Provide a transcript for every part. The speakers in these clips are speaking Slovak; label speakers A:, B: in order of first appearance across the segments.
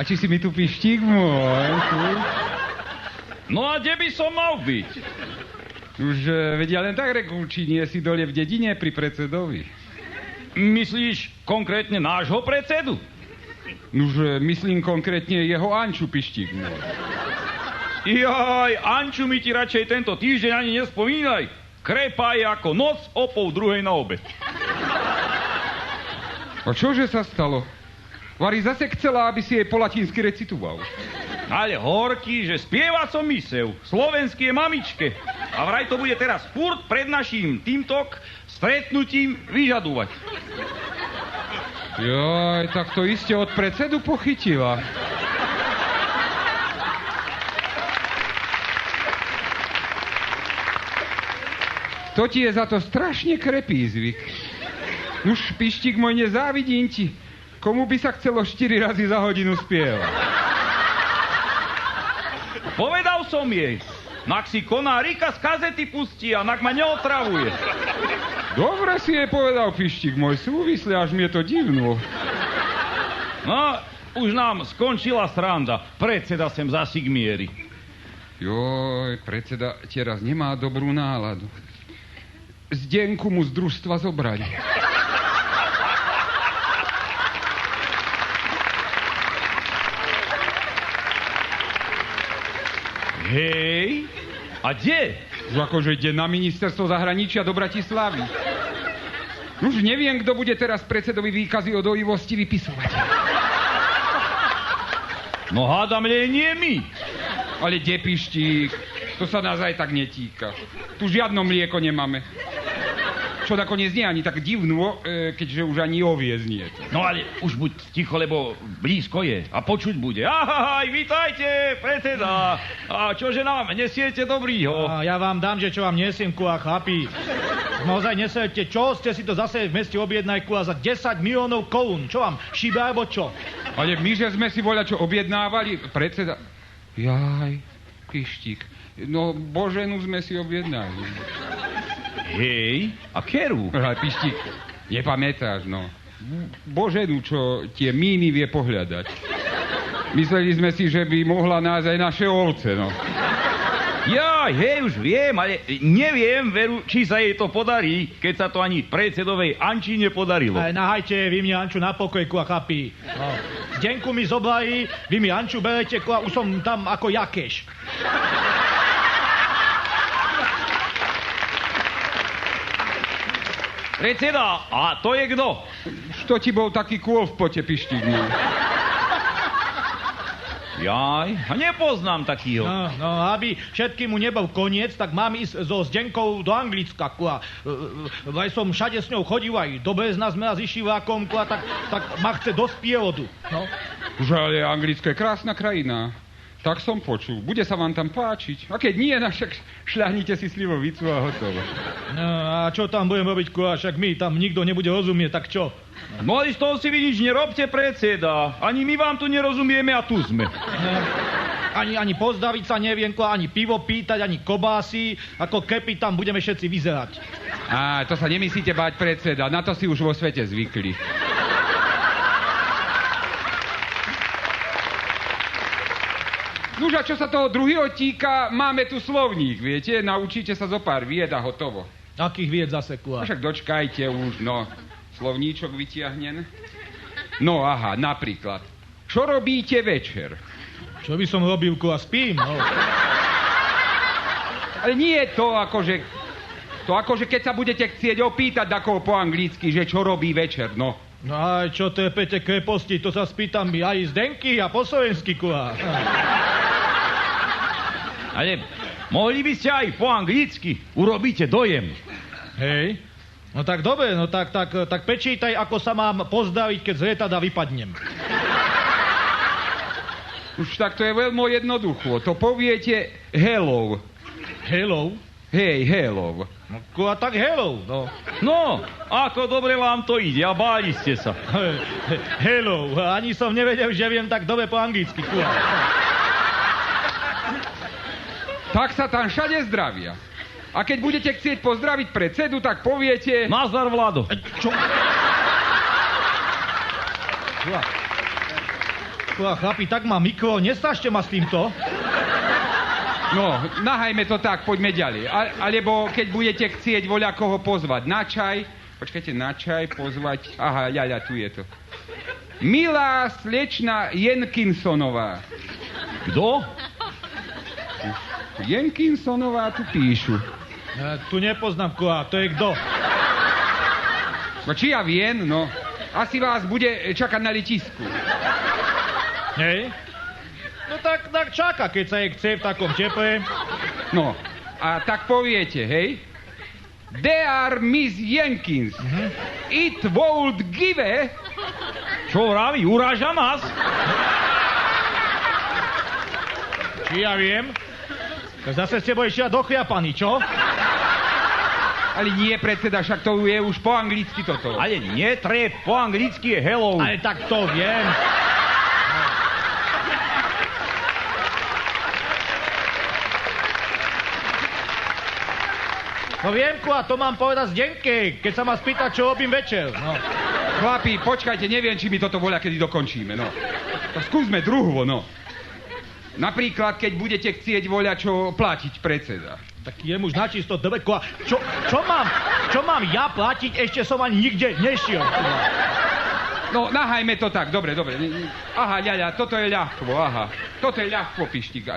A: A či si mi tu pištík môj?
B: No a kde by som mal byť?
A: Už vedia len tak reku, či nie si dole v dedine pri predsedovi.
B: Myslíš konkrétne nášho predsedu?
A: Už myslím konkrétne jeho Anču pištík môj.
B: Jaj, Anču mi ti radšej tento týždeň ani nespomínaj. Krepá je ako noc o 12:30 na obed.
A: A čože sa stalo? Vari zase chcela, aby si jej po latinsky recitoval.
B: Ale horký, že spievať som mysel. Slovenský je mamičke. A vraj to bude teraz furt pred naším týmto stretnutím vyžadovať.
A: Joj, tak to iste od predsedu pochytila. To ti je za to strašne krepý zvyk. Už, pištík môj, nezávidím ti. Komu by sa chcelo 4 razy za hodinu spievať?
B: Povedal som jej. Nak si konárika z kazety pustí a nak ma neotravuje.
A: Dobre si jej povedal, pištík môj, súvisle, až mi je to divno.
B: No, už nám skončila sranda. Predseda sem zasigmieri.
A: Joj, predseda teraz nemá dobrú náladu. Zdenku mu z družstva zobrali.
B: Hej, a kde?
A: Už akože ide na ministerstvo zahraničia do Bratislavy. Už neviem, kto bude teraz predsedovi výkazy o dojivosti vypisovať.
B: No hádam, nie my.
A: Ale kde, pištík? To sa nás aj tak netýka. Tu žiadno mlieko nemáme. Čo nakoniec nie ani tak divno, keďže už ani oviec nie.
B: No ale už buď ticho, lebo blízko je a počuť bude. Ahaj, vítajte, predseda. A čože nám nesiete dobrýho?
C: A ja vám dám, že čo vám nesiem, a chlapi. Naozaj nesete, čo ste si to zase v meste objednajku a za 10 miliónov korún. Čo vám, šíbe alebo čo?
A: Ale my, že sme si voľa čo objednávali, predseda... Jaj, pištík. No, Boženu sme si objednali.
B: Hej, a keru?
A: Ale pištík, nepamätáš, no. Boženu, čo tie míny vie pohľadať. Mysleli sme si, že by mohla nájsť aj naše ovce, no.
B: Ja, hej, už viem, ale neviem, veru, či sa jej to podarí, keď sa to ani predsedovej Anči nepodarilo.
C: Nahajte vy mi Anču na pokoj, a chlapi. No. Zdenku mi zoblají, vy mi Anču berete, a už som tam ako Jakeš.
B: Predseda, a to je kto?
A: Što ti bol taký kôl v pote, pištík, no.
B: Jaj, a nepoznám takýho.
C: No, aby všetkým mu nebol koniec, tak mám ísť so Zdenkou do Anglicka, Aj som všade s ňou chodil, aj do Brezna sme raz išli vlakom, tak ma chce do sprievodu. No.
A: Už ale Anglicko je krásna krajina. Tak som počul. Bude sa vám tam páčiť. A keď nie, však šľahnite si slivovicu a hotovo.
C: No, a čo tam budem robiť, však my tam nikto nebude rozumieť, tak čo?
B: No ale z toho si vy nič nerobte, predseda. Ani my vám tu nerozumieme a tu sme.
C: No, ani pozdraviť sa neviem, ani pivo pýtať, ani kobásy, ako keby tam budeme všetci vyzerať.
A: Á, to sa nemyslíte báť, predseda. Na to si už vo svete zvykli. Nuž, a čo sa toho druhého týka, máme tu slovník, viete? Naučíte sa zo pár vied a hotovo.
C: Akých vied zase,
A: Však dočkajte už, no. Slovníčok vytiahnen. No, aha, napríklad. Čo robíte večer?
C: Čo by som robil, spím, no.
A: Ale nie je to akože... To akože keď sa budete chcieť opýtať takoho po anglicky, že čo robí večer, no.
C: No a čo trepete kreposti, to sa spýtam aj Zdenky a po slovensky,
B: Ale mohli by ste aj po anglicky, urobíte dojem.
C: Hej, no tak dobre, no tak prečítaj, ako sa mám pozdraviť, keď z lietadla vypadnem.
A: Už tak to je veľmi jednoducho. To poviete hello.
C: Hello?
A: Hej, hello.
C: No a tak hello, no.
B: No, ako dobre vám to ide a báli ste sa.
C: Hello, ani som nevedel, že viem tak dobre po anglicky,
A: Tak sa tam všade zdravia. A keď budete chcieť pozdraviť predsedu, tak poviete...
B: Nazdar, Vlado.
C: Čo? Kua, chlapi, tak má mikro, nestrašte ma s týmto.
A: No, nahajme to tak, poďme ďalej. Alebo keď budete chcieť voľakoho pozvať na čaj, počkajte, na čaj pozvať, aha, ľaľa, tu je to. Milá slečna Jenkinsonová.
B: Kto?
A: Jenkinsonová tu píšu.
C: Tu nepoznám, Kua, to je kto?
A: No či ja viem, no. Asi vás bude čakať na letisku.
C: Hej? No tak čaká, keď sa jej chce v takom teple.
A: No, a tak poviete, hej? Dear Miss Jenkins, it would give a...
B: Čo vraví? Uráža nás?
C: Či ja viem? Zase ste boli ešte dochliapaní, čo?
A: Ale nie, predseda, však to je už po anglicky toto.
B: Ale netreb, po anglicky je hello.
C: Ale tak to viem. No viem, Kua, to mám povedať Zdenke, keď sa ma spýta, čo robím večer. No.
A: Chlapi, počkajte, neviem, či mi toto voľa, kedy dokončíme, no. To skúsme druhovo, no. Napríklad, keď budete chcieť voľa, čo platiť predseda.
C: Tak jemu už načisto dobe, Kua. Čo mám ja platiť? Ešte som ani nikde nešiel.
A: No, nahajme to tak, dobre. Aha, ľaľa, toto je ľahko, aha. Toto je ľahko, pištík.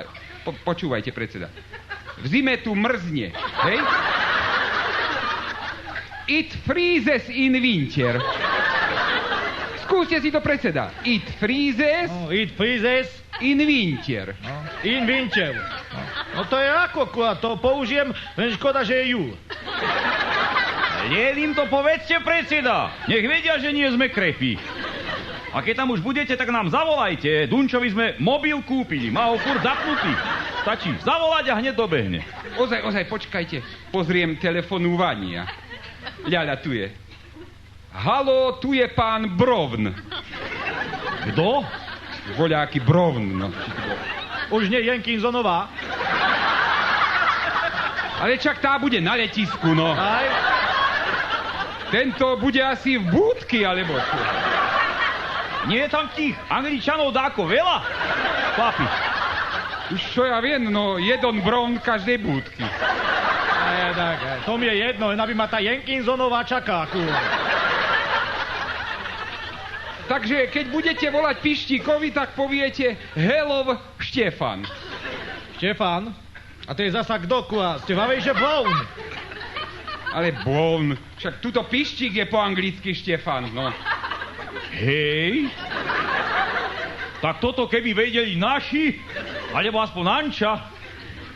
A: Počúvajte, predseda. V zime tu mrzne, hej? It freezes in winter. Skúste si to, predseda. It freezes in winter.
C: In winter. No to je ako, Kua, to použijem, len škoda, že je júl.
B: Im to povedzte, predseda. Nech vedia, že nie sme krepí. A keď tam už budete, tak nám zavolajte. Dunčovi sme mobil kúpili, má ho furt zapnutý. Stačí zavolať a hneď dobehne.
A: Ozaj, počkajte. Pozriem telefonúvania. Ľaľa, tu je. Haló, tu je pán Brovn.
B: Kto?
A: Voľáky Brovn, no.
C: Už nie Jenkinsonová.
A: Ale čak tá bude na letisku, no.
C: Aj?
A: Tento bude asi v búdky, alebo čo?
B: Nie je tam tých Angličanov dáko veľa? Chlapi.
A: Už čo ja viem, no jeden Brovn každej búdky.
C: Tak, to mi je jedno, len aby ma tá Jenkinsonová čaká, Kua.
A: Takže keď budete volať Pištíkovi, tak poviete Hello, Štefan.
C: Štefan? A to je zasa kto, Kua? Ste vavej, že Brown.
A: Ale Brown. Však tuto Pištík je po anglicky Štefan, no.
B: Hej. Tak toto keby vedeli naši, alebo aspoň Anča.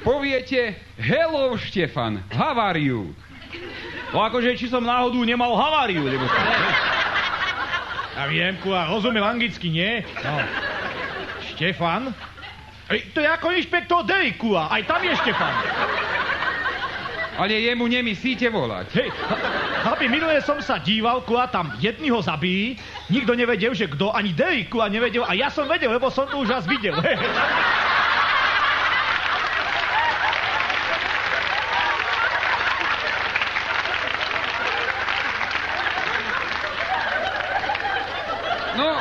A: Poviete Hello, Štefan, how are you?
B: No akože, či som náhodou nemal haváriu, lebo...
C: Ja viem, Kua, rozumiem anglicky, nie? No. Štefan? To je ako inšpektor Derry, Kua, aj tam je Štefan.
A: Ale jemu nemyslíte volať.
C: Hej, chlapi, minule som sa díval, Kua, tam jedni ho zabíjí, nikto nevedel, že kto, ani Derry, Kua, nevedel, a ja som vedel, lebo som to už raz videl.
A: No,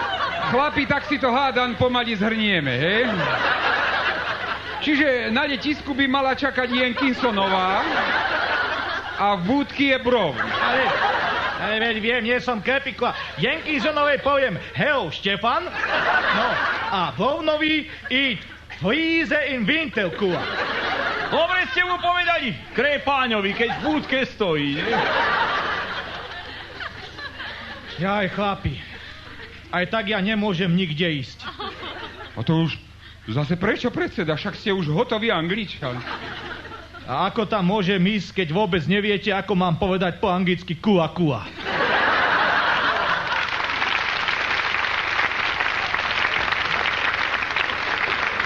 A: chlapi, tak si to hádam pomaly zhrnieme, hej? Čiže na letisku by mala čakať Jenkinsonová a v búdky je Brovn.
C: Ale viem, nie som krepikla. Jenkinsonovej poviem hello, Štefan. No, a Brovnovi it freeze in winter, Kua.
B: Dobre ste mu povedali, krepáňovi, keď v búdke stojí.
C: Jaj, chlapi. Aj tak ja nemôžem nikde ísť.
A: A to už zase prečo, predseda? Však ste už hotový Angličan.
C: A ako tam môžem ísť, keď vôbec neviete, ako mám povedať po anglicky kua kua?